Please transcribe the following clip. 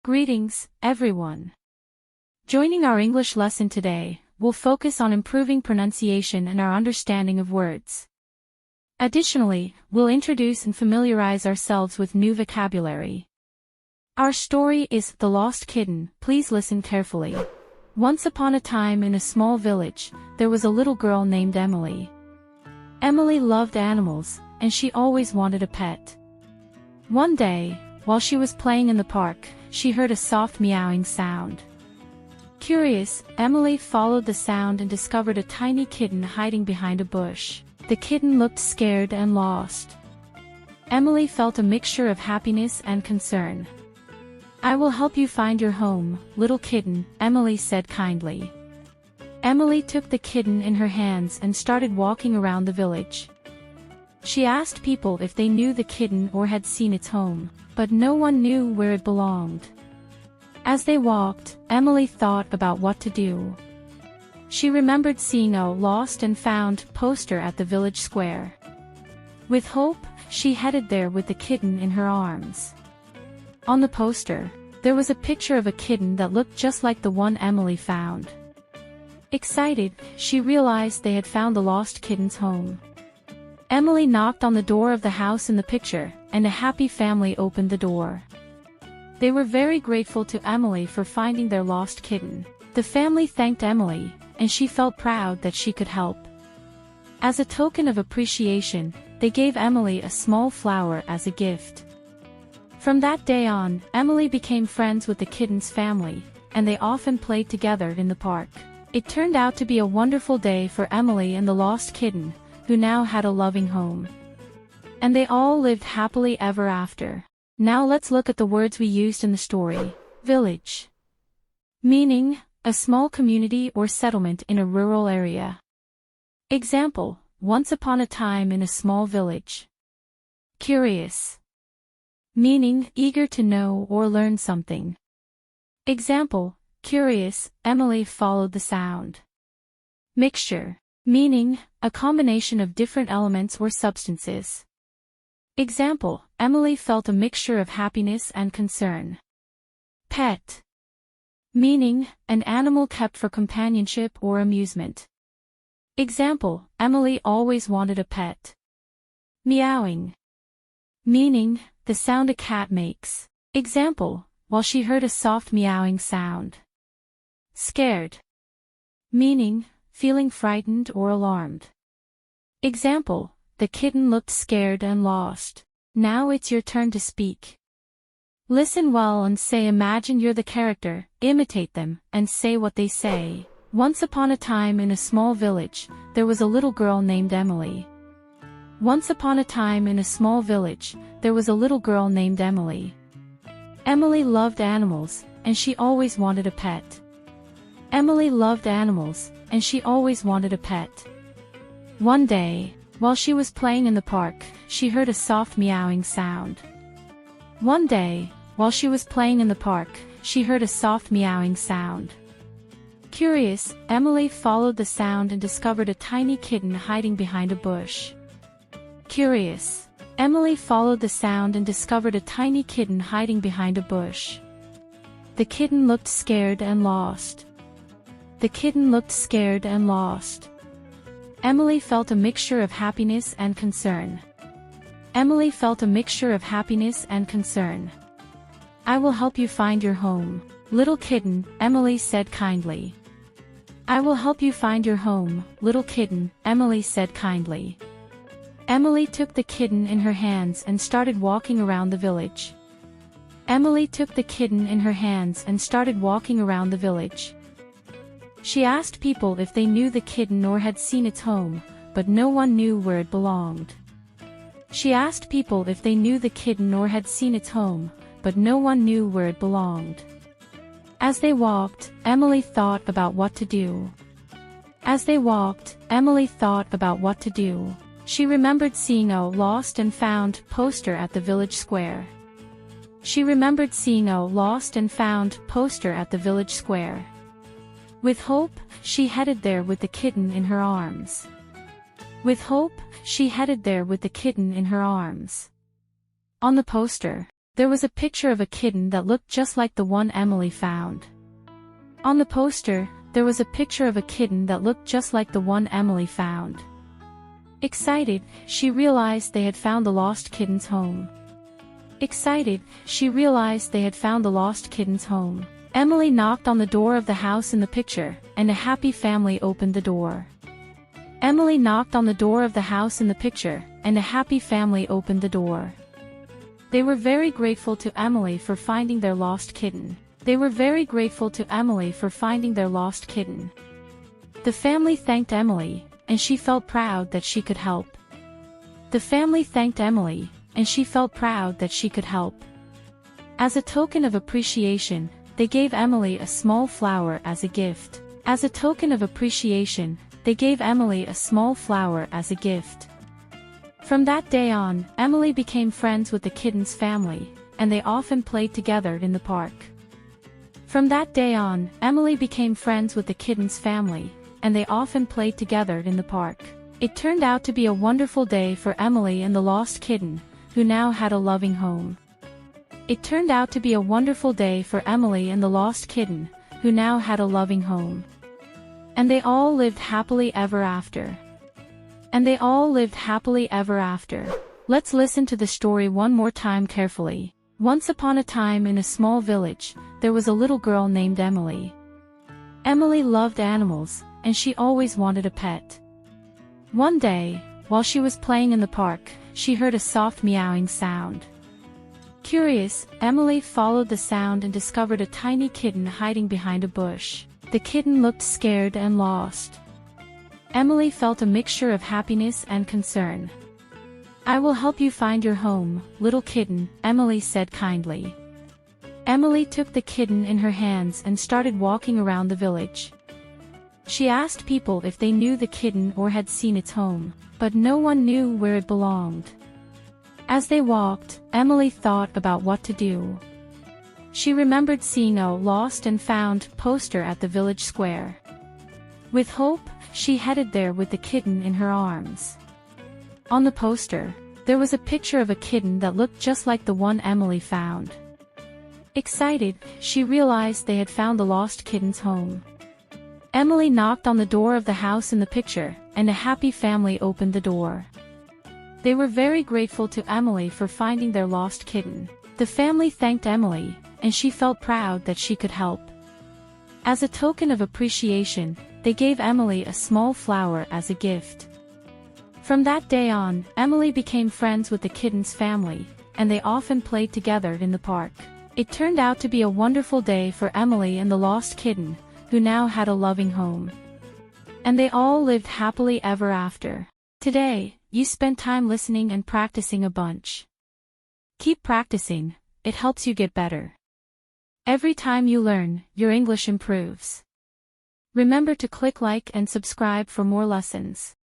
Greetings, everyone. Joining our English lesson today, we'll focus on improving pronunciation and our understanding of words. Additionally, we'll introduce and familiarize ourselves with new vocabulary. Our story is The Lost Kitten. Please listen carefully. Once upon a time in a small village, there was a little girl named Emily. Emily loved animals, and she always wanted a pet. One day, while she was playing in the park, she heard a soft meowing sound. Curious, Emily followed the sound and discovered a tiny kitten hiding behind a bush. The kitten looked scared and lost. Emily felt a mixture of happiness and concern. "I will help you find your home, little kitten," Emily said kindly. Emily took the kitten in her hands and started walking around the village. She asked people if they knew the kitten or had seen its home, but no one knew where it belonged. As they walked, Emily thought about what to do. She remembered seeing a lost and found poster at the village square. With hope, she headed there with the kitten in her arms. On the poster, there was a picture of a kitten that looked just like the one Emily found. Excited, she realized they had found the lost kitten's home. Emily knocked on the door of the house in the picture, and a happy family opened the door. They were very grateful to Emily for finding their lost kitten. The family thanked Emily, and she felt proud that she could help. As a token of appreciation, they gave Emily a small flower as a gift. From that day on, Emily became friends with the kitten's family, and they often played together in the park. It turned out to be a wonderful day for Emily and the lost kitten, who now had a loving home. And they all lived happily ever after. Now let's look at the words we used in the story. Village. Meaning, a small community or settlement in a rural area. Example, once upon a time in a small village. Curious. Meaning, eager to know or learn something. Example, curious, Emily followed the sound. Mixture. Meaning, a combination of different elements or substances. Example, Emily felt a mixture of happiness and concern. Pet. Meaning, an animal kept for companionship or amusement. Example, Emily always wanted a pet. Meowing. Meaning, the sound a cat makes. Example, while she heard a soft meowing sound. Scared. Meaning, feeling frightened or alarmed. Example, the kitten looked scared and lost. Now it's your turn to speak. Listen well and say imagine you're the character, imitate them, and say what they say. Once upon a time in a small village, there was a little girl named Emily. Once upon a time in a small village, there was a little girl named Emily. Emily loved animals, and she always wanted a pet. Emily loved animals, and she always wanted a pet. One day, while she was playing in the park, she heard a soft meowing sound. One day, while she was playing in the park, she heard a soft meowing sound. Curious, Emily followed the sound and discovered a tiny kitten hiding behind a bush. Curious. Emily followed the sound and discovered a tiny kitten hiding behind a bush. The kitten looked scared and lost. The kitten looked scared and lost. Emily felt a mixture of happiness and concern. Emily felt a mixture of happiness and concern. "I will help you find your home, little kitten," Emily said kindly. "I will help you find your home, little kitten," Emily said kindly. Emily took the kitten in her hands and started walking around the village. Emily took the kitten in her hands and started walking around the village. She asked people if they knew the kitten or had seen its home, but no one knew where it belonged. She asked people if they knew the kitten or had seen its home, but no one knew where it belonged. As they walked, Emily thought about what to do. As they walked, Emily thought about what to do. She remembered seeing a lost and found poster at the village square. She remembered seeing a lost and found poster at the village square. With hope, she headed there with the kitten in her arms. With hope, she headed there with the kitten in her arms. On the poster, there was a picture of a kitten that looked just like the one Emily found. On the poster, there was a picture of a kitten that looked just like the one Emily found. Excited, she realized they had found the lost kitten's home. Excited, she realized they had found the lost kitten's home. Emily knocked on the door of the house in the picture, and a happy family opened the door. Emily knocked on the door of the house in the picture, and a happy family opened the door. They were very grateful to Emily for finding their lost kitten. They were very grateful to Emily for finding their lost kitten. The family thanked Emily, and she felt proud that she could help. The family thanked Emily, and she felt proud that she could help. As a token of appreciation, they gave Emily a small flower as a gift. As a token of appreciation, they gave Emily a small flower as a gift. From that day on, Emily became friends with the kitten's family, and they often played together in the park. From that day on, Emily became friends with the kitten's family, and they often played together in the park. It turned out to be a wonderful day for Emily and the lost kitten, who now had a loving home. It turned out to be a wonderful day for Emily and the lost kitten, who now had a loving home. And they all lived happily ever after. And they all lived happily ever after. Let's listen to the story one more time carefully. Once upon a time in a small village, there was a little girl named Emily. Emily loved animals, and she always wanted a pet. One day, while she was playing in the park, she heard a soft meowing sound. Curious, Emily followed the sound and discovered a tiny kitten hiding behind a bush. The kitten looked scared and lost. Emily felt a mixture of happiness and concern. "I will help you find your home, little kitten," Emily said kindly. Emily took the kitten in her hands and started walking around the village. She asked people if they knew the kitten or had seen its home, but no one knew where it belonged. As they walked, Emily thought about what to do. She remembered seeing a lost and found poster at the village square. With hope, she headed there with the kitten in her arms. On the poster, there was a picture of a kitten that looked just like the one Emily found. Excited, she realized they had found the lost kitten's home. Emily knocked on the door of the house in the picture, and a happy family opened the door. They were very grateful to Emily for finding their lost kitten. The family thanked Emily, and she felt proud that she could help. As a token of appreciation, they gave Emily a small flower as a gift. From that day on, Emily became friends with the kitten's family, and they often played together in the park. It turned out to be a wonderful day for Emily and the lost kitten, who now had a loving home. And they all lived happily ever after. Today, you spent time listening and practicing a bunch. Keep practicing, it helps you get better. Every time you learn, your English improves. Remember to click like and subscribe for more lessons.